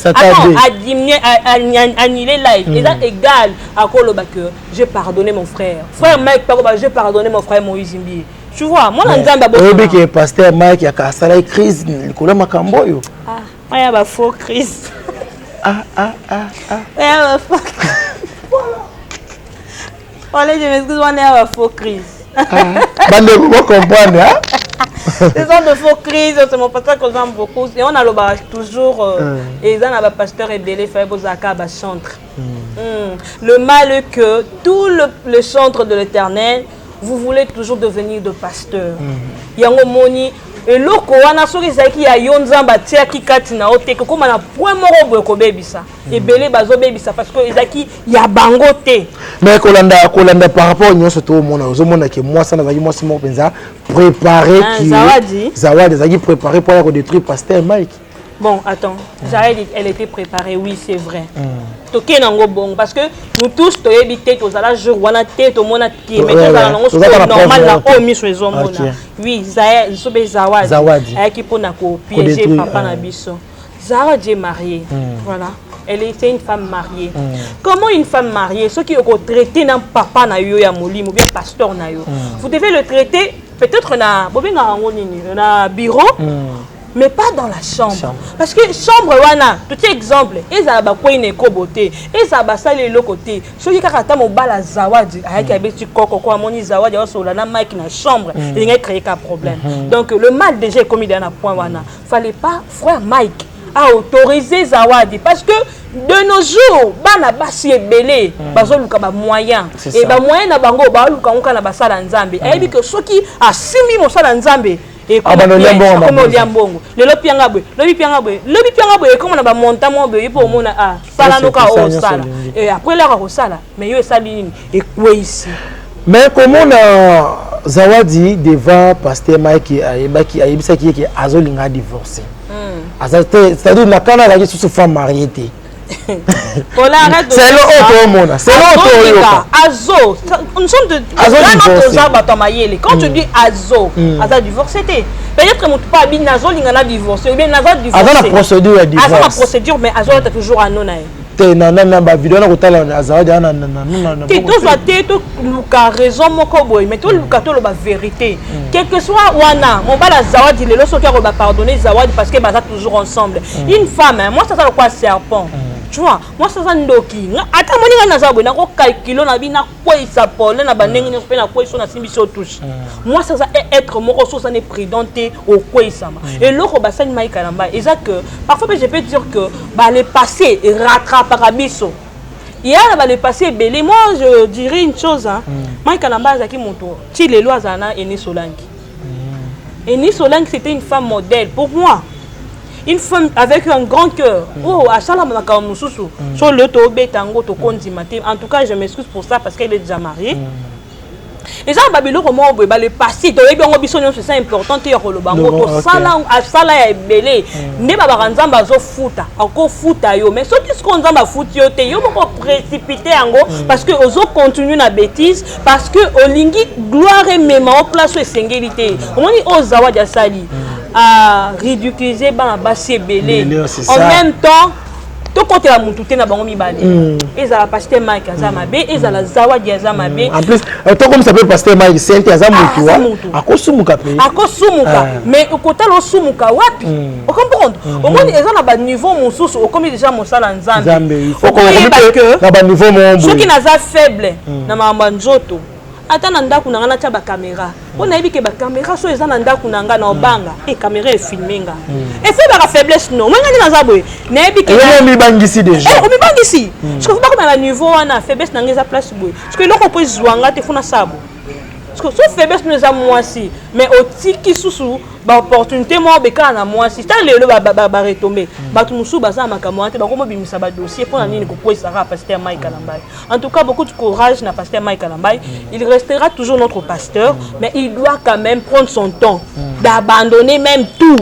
annihiler live. Et ça égal à koloba que j'ai pardonné mon frère. Frère Mike Pakoba, j'ai pardonné mon frère Moïse Mbiye. Tu vois, moi, on a d'abord. Oui, que pasteur Mike, il y a une crise, il y a un camboyo. Ah, il y a une faux crise. Il y a une faux crise. Voilà, je m'excuse, on a une faux crise. Vous comprenez, hein? Les gens de faux crise, c'est mon pasteur que j'aime beaucoup. Et on a toujours, et ils ont un pasteur et belé, fait vos acabes chantre. Le mal est que tout le centre de l'Éternel, vous voulez toujours devenir de pasteur. Yango moni et loko wana soki zaki ya yonzamba tia ki katina ote ko na point moko boye ko bebisa et belé bazo bebisa parce que ezaki ya bangote. Mais kolanda par rapport nyonso to mona ozomona ke moi ça nazaki moi simo penza préparer qui Zawadi zaki préparer pour aller détruire pasteur Mike. Bon, attends, elle était préparée, oui, c'est vrai. Toké nango bon parce que nous tous to éviter to zala jour wana tête au mona qui mais to zala nango normal la o mi sur les hommes mona. Oui, Zawadi. Qui pour na ko piéger papa na biso. Zawadi est mariée. Voilà. Elle était une femme mariée. Comment une femme mariée, ceux qui ont traité nan papa na yo ya molim ou bien pasteur na yo. Vous devez le traiter peut-être na bobinga na bureau. Mais pas dans la chambre. Parce que chambre wana, tout exemple, ezala ba ko ine ko beauté, ezala ba sale le côté. Soki kaka ta mo bala Zawadi, ayaki abeti koko ko amoni Zawadi o sola na Mike na chambre, il n'y a créé qu'un problème. Donc le mal déjà commis dans un point wana. Fallait pas frère Mike a autorisé Zawadi parce que de nos jours, bana basi ebele, bazo luka ba moyen et ba moyen na bango ba luka onka na basala nzambe. Et dit que soki a 6000 mosala nzambe et comme liambongo le lopiangabwe et comme on a ba montant boy pour mona ah sala noka o sala et après la ko sala mais yo sali et quoi ici mais comment on Zawadi devant pasteur Mike ayebaki ayebisa ki azolinga divorcer c'est-à-dire na kana la sous femme mariée. C'est l'autre. Azo, nous sommes de quand tu dis Azo, Azo divorcé. Peut-être que mon papa dit Nazo l'ingana divorcé ou bien Nazo divorcé. Azo la procédure à divorce. Azo la procédure mais Azo est toujours à non. Na vidéo na kotala na Zawadi na tout soit tout luka raison moko boy mais tout luka to la vérité quel que soit wana mon bala Zawadi le loso qui va pardonner Zawadi parce que baza toujours ensemble une femme moi ça le quoi serpent tu vois moi ça ndoki ata moni na Zawadi na ko calculer na bina quoi ça pole na banengi no pe na quoi so na simbiso touche moi ça être moko so ça n'est prédenté au quoi ça et loko basani Mike Kalamba et ça que parfois je peux dire que bah le passé rattrape Parabiso. Hier, le passé belé. Moi, je dirais une chose. Moi, Kalamba Zaki Moto, si les lois Zana Eni Solanki. Eni Solanki, c'était une femme modèle pour moi. Une femme avec un grand cœur. Oh, à Salam Nakamususu. Sur le Tobé Tango, Tokondi Maté. En tout cas, je m'excuse pour ça parce qu'elle est déjà mariée. Et ça, Babylone, comment on le passé, c'est important, tu es le bango, sala est belé. Ne pas baranzam bazo futa, encore futa yo. Mais ce qu'on a foutu yo te yo beaucoup précipité ango parce que ozo continue na bêtise parce que olingi gloire et même en place singélité. On dit aux Zawadi asali à ridiculiser ba basé belé. En même temps tokotela mutu te na bango mibale ezala pasteur Mike aza mabe ezala Zawadi aza mabe en plus toi comme ça peut pasteur Mike Saint aza mutu akosumuka pe mais okotala osumuka wapi o comprendre au moins eza na ba niveau mosusu okomi déjà mosala nzambe na ba niveau mo soki naza faible na mamba nzoto ata na ndako na ngana tia ba caméra on a que ba caméra so eza na ndako na nga na obanga et caméra e filmer nga et fait ba faiblesse non moi ngani naza boye na yebi ke mi bangisi déjà o mi bangisi parce que faut pas que na niveau wana faiblesse na ngeza place boye parce que loko po zwanga te funa sabo parce que sauf faiblesse nous a moi si mais au tiki susu ba opportunité mo beka na moi si ta lelo ba retomber ba tout musu baza makamante ba komo bimisa ba dossier pour na nini ko poisa ka pasteur Mike Kalambai. En tout cas beaucoup de courage na pasteur Mike Kalambai. Il restera toujours notre pasteur mais il doit quand même prendre son temps d'abandonner même tout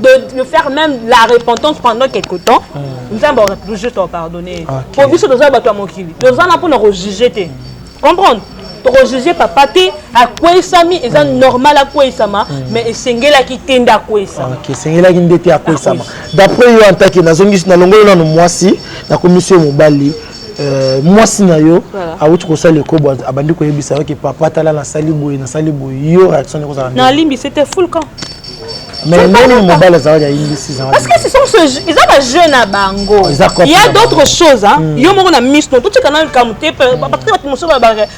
de faire même la repentance pendant quelque temps. Nous avons juste à pardonner. Pour biso doza ba to mokili. Doza na pour nous juger te. Comprendre? Pour juger papa te à quoi sami est normal à quoi sama mais esengela ki tenda quoi sama OK sengela ki ndete à quoi sama d'après yo antaki na zongisi na longolo na mwasi na commission mobali mwasi na yo awuti ko sala ko abandi ko yebisa ke papa tala na sali boy yo réaction ko ça na limbi c'était full camp mais non mobile Zawadi a indi 6 ans parce que ce sont ils ont un jeune à bango il y a d'autres choses hein yo moko na miss non tout ce canal comme te parce que tu me sauves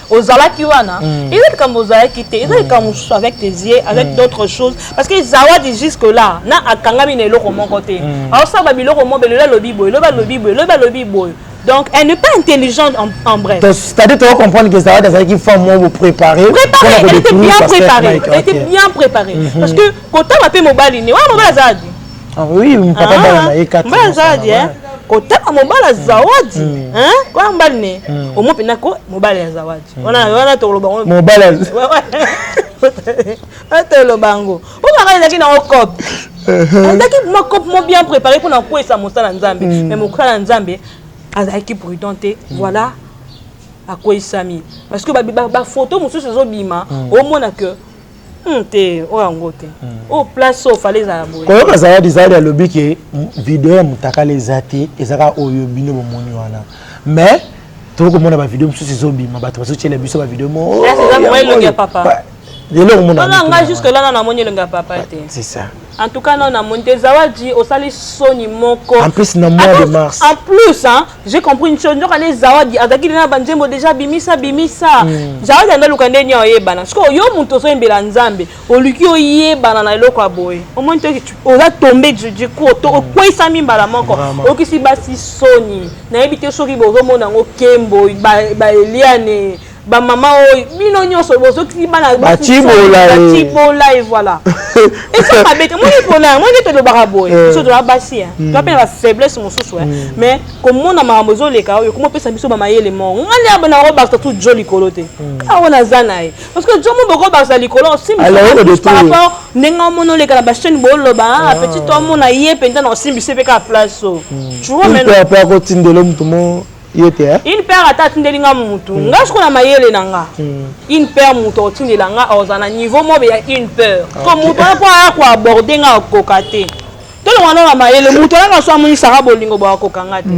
aux alaki wana ils ont comme aux alaki te ils ont comme avec tes yeux avec d'autres choses parce que Zawadi jusque là na akangami ne loko mon côté alors ça ba biloko mo belela lobi boy donc elle n'est pas intelligente en bref. C'est-à-dire tu vas comprendre que Zawadi a qui femme moi préparer. Elle était bien préparée. Elle était bien préparée. Parce que quand tu m'appelles mobile ni wa mobile Zawadi. Ah oui, mon papa bala na 4. Mobile Zawadi hein. Quand tu mobile Zawadi hein? Quoi mobile ni? Au moins pinako mobile Zawadi. On a to loba. Mobile. Ouais. Attends le bango. On va aller dans au cop. On cop mo bien préparé pour na quoi ça mosala nzambe. Mais mo kala nzambe azaki prudente voilà à quoi il s'ami parce que ba photo musu sezo bima au mona que te o angote au place au fallait za boye ko yoka Zawadi à lobby ke vidéo mutaka les ati ezaka oyo bino bomoni wana mais to ko mona ba vidéo musu sezo bima ba to so tshela biso ba vidéo mo c'est ça moi le papa de là on a jusque là na moni le papa te c'est ça. En tout cas, non, on a monté Zawadi au sali Sony Moko. En plus, dans le mois de mars. En plus, hein, j'ai compris une chose. Donc, les Zawadi, Azaki na banjembo déjà bimisa. Zawadi anda lukande nya oyebana. Parce que yo muntu so mbela nzambe. Oluki oyebana na eloko aboye. Au moins tu vas tomber du coup to okwisa mimbala moko. Okisi basi Sony. Na ebite soki bozo mona ngo Kembo ba Eliane. Ba maman bino nyonso bozo ki bana ba tibola et voilà et ça m'a bête moi je te le baraboy so de la basi hein tu appelles la faiblesse mon sous mais comme on a marambozo le ka yo comment peut ça biso ba mayele mo ngani abana roba tout joli kolote ka ona zanae parce que jomo boko ba sa likolo simbi par rapport nenga mono le ka ba chaîne bolo ba petit toi mon na yé penda na simbi se ka place tu vois maintenant après ko tindelo mutumo une paire à tatindelinga mutu ngasko na mayele nanga une paire mutu otindelanga ozana niveau mo ya une paire comme mutu kwa aborder nga kokate to le wana na mayele mutu na so amoni sara bolingo ba kokanga te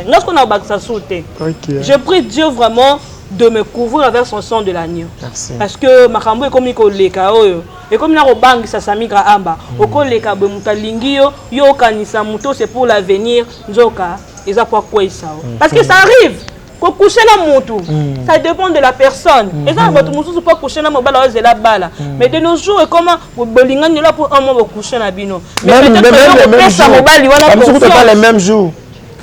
ngasko na baksa soute je prie Dieu vraiment de me couvrir avec son sang de l'agneau parce que makambo e komi ko leka oyo et comme na ko bangisa samigra amba oko leka be mutu lingi yo kanisa mutu c'est pour l'avenir nzoka. Parce que ça arrive. Pour coucher la moto, ça dépend de la personne. Et ça, votre moto pas coucher la mobile, c'est la balle. Mais de nos jours, comment vous bolingan là pour un moment coucher la bino. Mais peut-être pas les mêmes jours.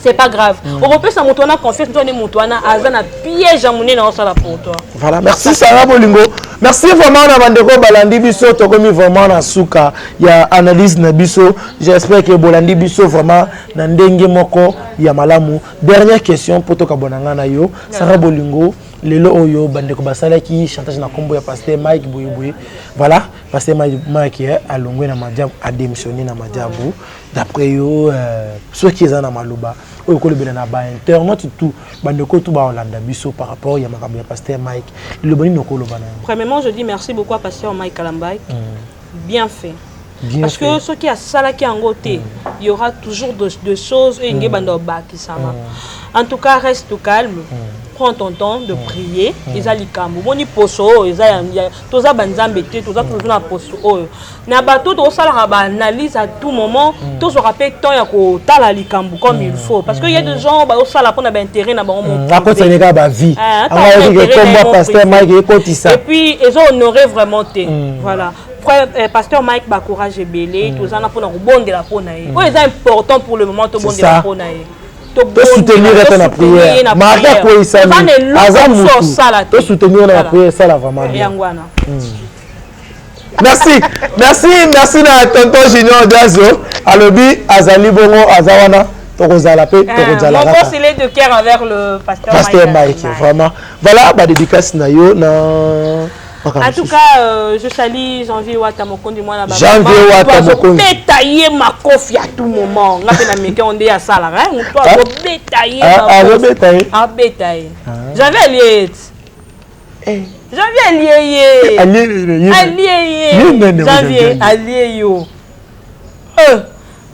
C'est pas grave. On repère sa moto na confiance, toi ne moto na azana piège à monnaie dans ça pour toi. Voilà, merci Sarah Bolingo. Merci vraiment na bandeko balandi biso to komi vraiment na suka ya analyse na biso. J'espère que bolandi biso vraiment na ndenge moko ya malamu. Dernière question pour to kabonanga na yo. Sarah Bolingo lelo oyo bandeko basala ki chantage na kombo ya pasteur Mike Bouyeboui. Voilà, pasteur Mike a longwe na madiabu a démissionné na madiabu. D'après yo ceux qui sont na maluba oyo ko lebela na ba internet tout bandeko tout ba Hollanda biso par rapport ya makambo ya pasteur Mike le boni noko lobana. Premièrement, je dis merci beaucoup à pasteur Mike Kalambai. Bien fait. Parce que ce qui a ça qui en côté, il y aura toujours de choses et en tout cas, reste calme. Prends ton temps de prier. Ils ont les cambo. Moni poso, ils ont tous les banzambétés, tous toujours na poso. Na bateau tout ça la analyse à tout moment. Tout se rappelle temps ya ko tala li cambo comme il faut. Parce que il y a des gens bah ça la pour na intérêt na ba mon. Après ça nega ba vie. Comme pasteur Mike écoute ça. Et puis ils ont honoré vraiment té. Voilà. Pasteur Mike ba courage et belé, tout ça na pour na bonde la pour na. C'est important pour le moment to bonde la pour na. De soutenir la prière. Marga quoi ça? De soutenir la prière, ça la vraiment bien. Merci na tonton Junior Dazo. Alobi Azali Bongo Azawana. Mon boss il est de cœur envers le pasteur Mike. Vraiment. Voilà, bah dédicace na yo na. En tout cas, je salue Janvier Watamokondi moi là-bas. Janvier Watamokondi. Détailler ma coffre à tout moment. On a fait la méca on dit à ça là, hein. On doit détailler. Ah, bétailler. Janvier lié. Janvier lié. Janvier allié yo.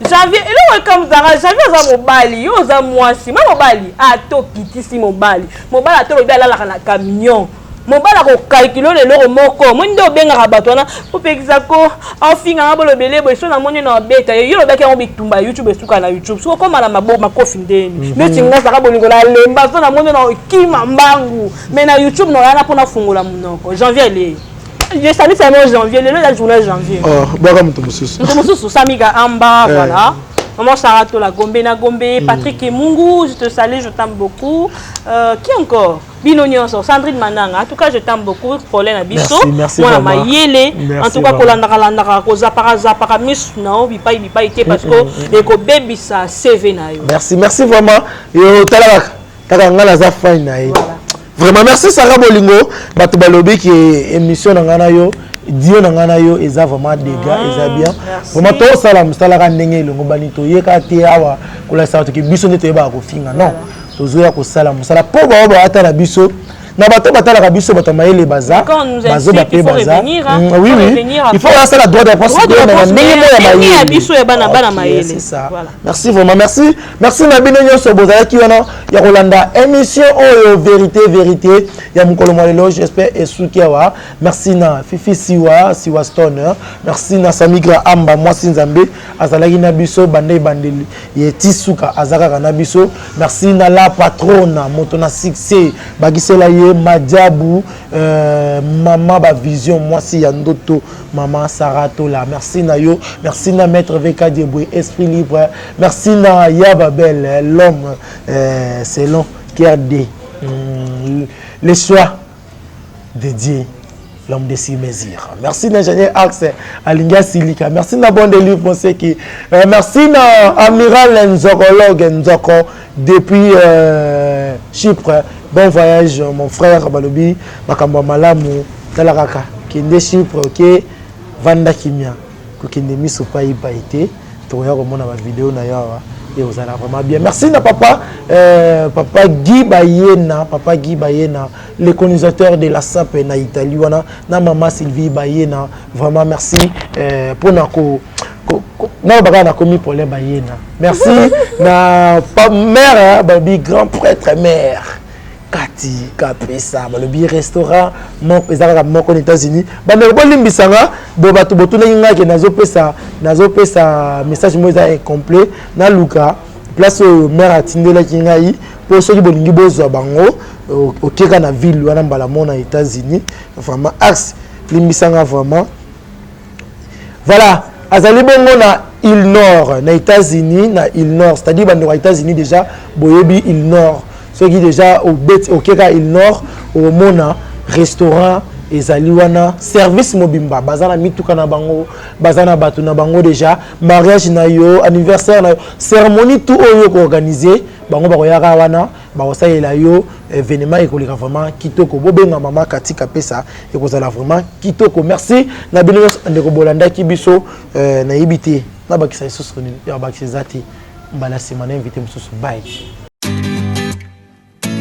Janvier, et là comme ça, Janvier za mobali, yo za mwasi, ma mobali, a to kitisi mobali. Mobali a to le la la camion. Mon bala ko calculer le loro moko mondo benga rabatona pour pexako en finga ba le belé bo so na moni na beta yo lo baki on bitumba YouTube suka na YouTube so comme na mabo makofi ndeni mais tinga saka bolingo la lemba so na moni na kima mbangu mais na YouTube no yana pona fungula munoko janvier le je salue ça mon janvier le la journée janvier oh baka mutu mususu samiga amba voilà. Maman Sarato la Gombe na Gombe, Patrick Mungu, je te salue, je t'aime beaucoup. Qui encore? Bino Nyonso, Sandrine Mananga. En tout cas, je t'aime beaucoup. Pauline Abisso. Merci. Moi, ma yele. En tout cas, Kolandaka, Zapara, Miss, non, bipa, parce que les bébés, ça, CV na yo. Merci vraiment. Yo, talaka la fine na yo. Vraiment, merci Sarah Bolingo. Batu balobi qui est émission na ngana yo. Dieu n'a yo eza vraiment dégâts eza bien vraiment to sala musala ka ndenge longo bani to yeka te awa kula sa to ki biso ne te ba ko finga non to zoya ko sala musala po ba ba ata na biso na bato batala ka biso bato mayele baza bazo ba pe baza oui il faut ça la droit de procéder na ndenge mo ya mayele biso ya bana mayele c'est ça merci vraiment merci na bino nyonso bozala ki wana ya kolanda émission oyo vérité ya mukolo molelo j'espère esuki awa merci na Fifi Siwa Stoner merci na Samigra Amba mwasi nzambe azalaki na biso bandeli yeti suka azaka na biso merci na la patrona moto na succès bagisela ye Madiabu maman ba vision mwasi ya ndoto maman Sarato la merci na yo merci na maître VK Deboué esprit libre merci na Yababel l'homme c'est long qui a dit les choix de Dieu, l'homme de si mesure. Merci l'ingénieur Axe Alinga Silika. Merci na bon délire pensé qui. Merci na amiral Nzokologue Nzoko depuis Chypre. Bon voyage mon frère Balobi Makamba Malamu Talaraka qui est Chypre OK Vanda Kimia qui est mis au pays païté. Tu vois comment on a ma vidéo na yawa. Et vous allez vraiment bien. Merci na papa Guy Bayena, le colonisateur de la SAP na Italie, na maman Sylvie Bayena. Vraiment merci pour na bagana commis pour les Bayena. Merci na mère baby grand prêtre mère Kati Kapesa le restaurant mon ezaka moko aux États-Unis bande ko limbisanga bo batu botuna nga ke nazo pesa message mo za incomplet na luka place mère atindela kingai pour ceux qui bolingi bozo bango okeka na ville wana mbala mona États-Unis vraiment axe limbisanga vraiment voilà azali bongo na île nord na États-Unis na île nord c'est-à-dire bande aux États-Unis déjà boyebi île nord ceux qui déjà au Keka il nord au Mona restaurant ezali wana service mobimba bazana mituka na bango bazana batu na bango déjà mariage na yo anniversaire na yo cérémonie tout oyo ko organiser bango ba koyaka wana ba kosalela yo événement ekolika vraiment kitoko bobenga mama Katika pesa ekozala vraiment kitoko merci na bino ndeko bolanda ki biso na yibité na bakisa isusu ni ya bakisa zati mbala semana invité mususu bye.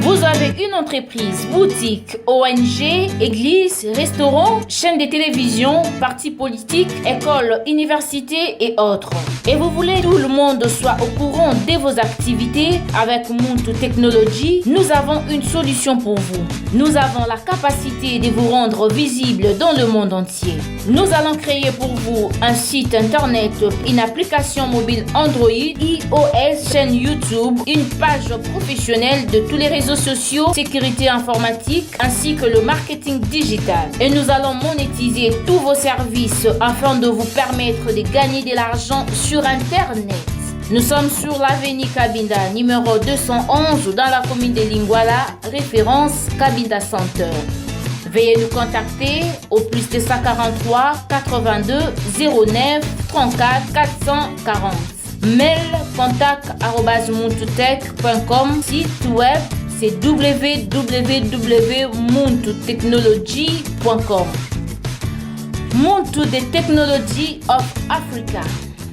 Vous allez avez une entreprise, boutique, ONG, église, restaurant, chaîne de télévision, parti politique, école, université et autres. Et vous voulez que tout le monde soit au courant de vos activités avec Muntu Technology, nous avons une solution pour vous. Nous avons la capacité de vous rendre visible dans le monde entier. Nous allons créer pour vous un site internet, une application mobile Android, iOS, chaîne YouTube, une page professionnelle de tous les réseaux sociaux, sécurité informatique ainsi que le marketing digital. Et nous allons monétiser tous vos services afin de vous permettre de gagner de l'argent sur Internet. Nous sommes sur l'avenue Cabinda, numéro 211 dans la commune de Lingwala, référence Cabinda Center. Veuillez nous contacter au plus de 143 82 09 34 440. Mail contact@muntutech.com. Site web c'est www.muntutechnology.com. Muntu the Technology of Africa.